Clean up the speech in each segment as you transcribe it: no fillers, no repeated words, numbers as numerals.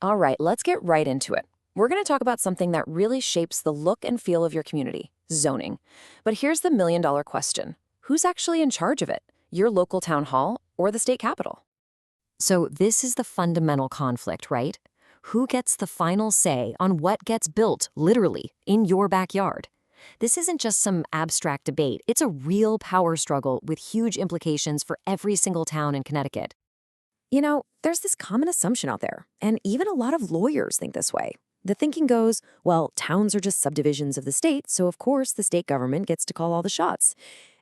All right, let's get right into it. We're going to talk about something that really shapes the look and feel of your community, zoning. But here's the million-dollar question. Who's actually in charge of it? Your local town hall or the state capitol? So this is the fundamental conflict, right? Who gets the final say on what gets built, literally, in your backyard? This isn't just some abstract debate. It's a real power struggle with huge implications for every single town in Connecticut. There's this common assumption out there, and even a lot of lawyers think this way. The thinking goes, well, towns are just subdivisions of the state, so of course the state government gets to call all the shots.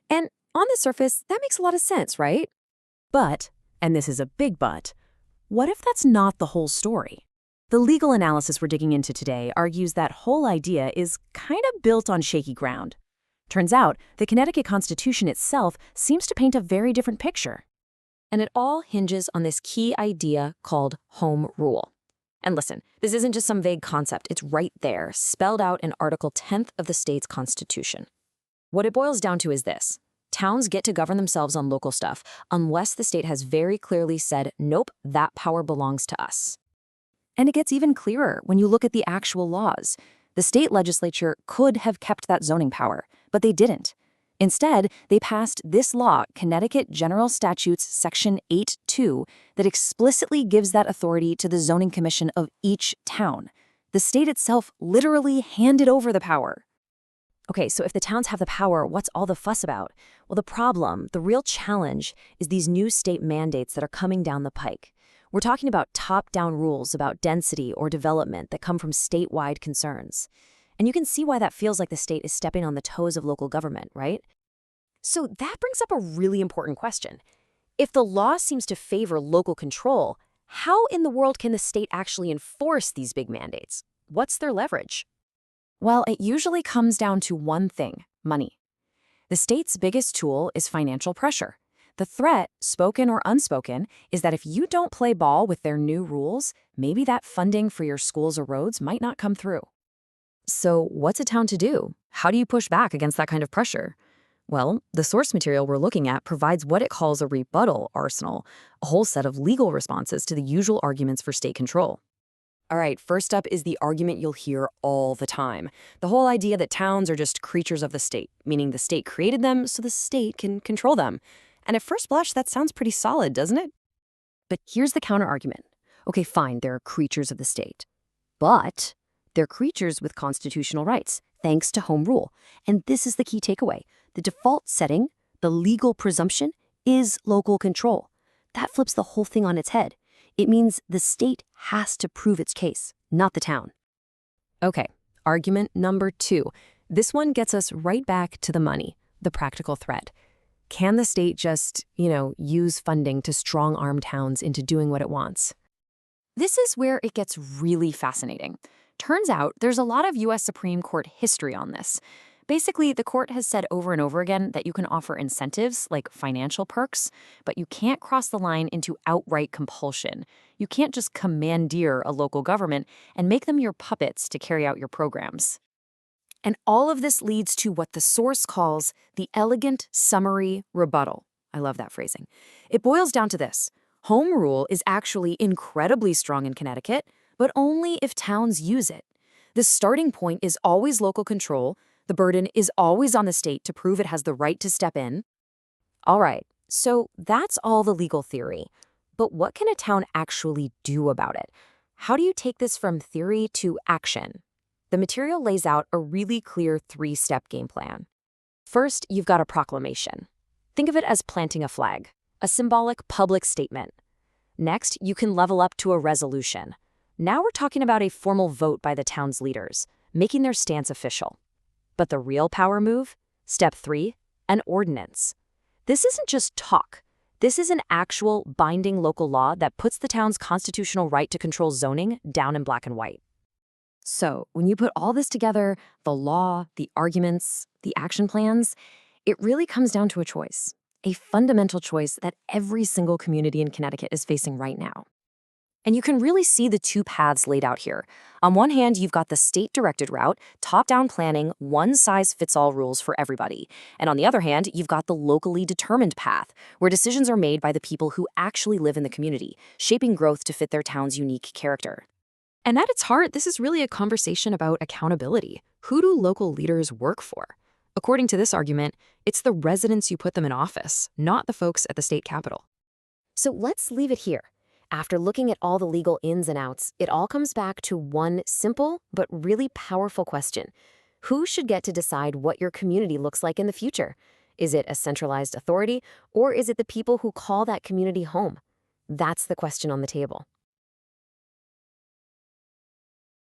And on the surface, that makes a lot of sense, right? But, and this is a big but, what if that's not the whole story? The legal analysis we're digging into today argues that whole idea is kind of built on shaky ground. Turns out, the Connecticut Constitution itself seems to paint a very different picture. And it all hinges on this key idea called home rule. And listen, this isn't just some vague concept. It's right there, spelled out in Article 10th of the state's constitution. What it boils down to is this. Towns get to govern themselves on local stuff unless the state has very clearly said, nope, that power belongs to us. And it gets even clearer when you look at the actual laws. The state legislature could have kept that zoning power, but they didn't. Instead, they passed this law, Connecticut General Statutes Section 8-2, that explicitly gives that authority to the zoning commission of each town. The state itself literally handed over the power. Okay, so if the towns have the power, what's all the fuss about? Well, the real challenge is these new state mandates that are coming down the pike. We're talking about top-down rules about density or development that come from statewide concerns. And you can see why that feels like the state is stepping on the toes of local government, right? So that brings up a really important question. If the law seems to favor local control, how in the world can the state actually enforce these big mandates? What's their leverage? Well, it usually comes down to one thing: money. The state's biggest tool is financial pressure. The threat, spoken or unspoken, is that if you don't play ball with their new rules, maybe that funding for your schools or roads might not come through. So what's a town to do? How do you push back against that kind of pressure? Well, the source material we're looking at provides what it calls a rebuttal arsenal, a whole set of legal responses to the usual arguments for state control. All right, first up is the argument you'll hear all the time. The whole idea that towns are just creatures of the state, meaning the state created them so the state can control them. And at first blush, that sounds pretty solid, doesn't it? But here's the counter-argument. Okay, fine, they're creatures of the state. But they're creatures with constitutional rights, thanks to home rule. And this is the key takeaway. The default setting, the legal presumption, is local control. That flips the whole thing on its head. It means the state has to prove its case, not the town. Okay, argument number 2. This one gets us right back to the money, the practical threat. Can the state just, use funding to strong-arm towns into doing what it wants? This is where it gets really fascinating. Turns out there's a lot of U.S. Supreme Court history on this. Basically, the court has said over and over again that you can offer incentives, like financial perks, but you can't cross the line into outright compulsion. You can't just commandeer a local government and make them your puppets to carry out your programs. And all of this leads to what the source calls the elegant summary rebuttal. I love that phrasing. It boils down to this. Home rule is actually incredibly strong in Connecticut, but only if towns use it. The starting point is always local control. The burden is always on the state to prove it has the right to step in. All right, so that's all the legal theory. But what can a town actually do about it? How do you take this from theory to action? The material lays out a really clear 3-step game plan. First, you've got a proclamation. Think of it as planting a flag, a symbolic public statement. Next, you can level up to a resolution. Now we're talking about a formal vote by the town's leaders, making their stance official. But the real power move? Step 3, an ordinance. This isn't just talk. This is an actual binding local law that puts the town's constitutional right to control zoning down in black and white. So when you put all this together, the law, the arguments, the action plans, it really comes down to a choice, a fundamental choice that every single community in Connecticut is facing right now. And you can really see the 2 paths laid out here. On one hand, you've got the state-directed route, top-down planning, one-size-fits-all rules for everybody. And on the other hand, you've got the locally determined path, where decisions are made by the people who actually live in the community, shaping growth to fit their town's unique character. And at its heart, this is really a conversation about accountability. Who do local leaders work for? According to this argument, it's the residents who put them in office, not the folks at the state capitol. So let's leave it here. After looking at all the legal ins and outs, it all comes back to one simple but really powerful question. Who should get to decide what your community looks like in the future? Is it a centralized authority, or is it the people who call that community home? That's the question on the table.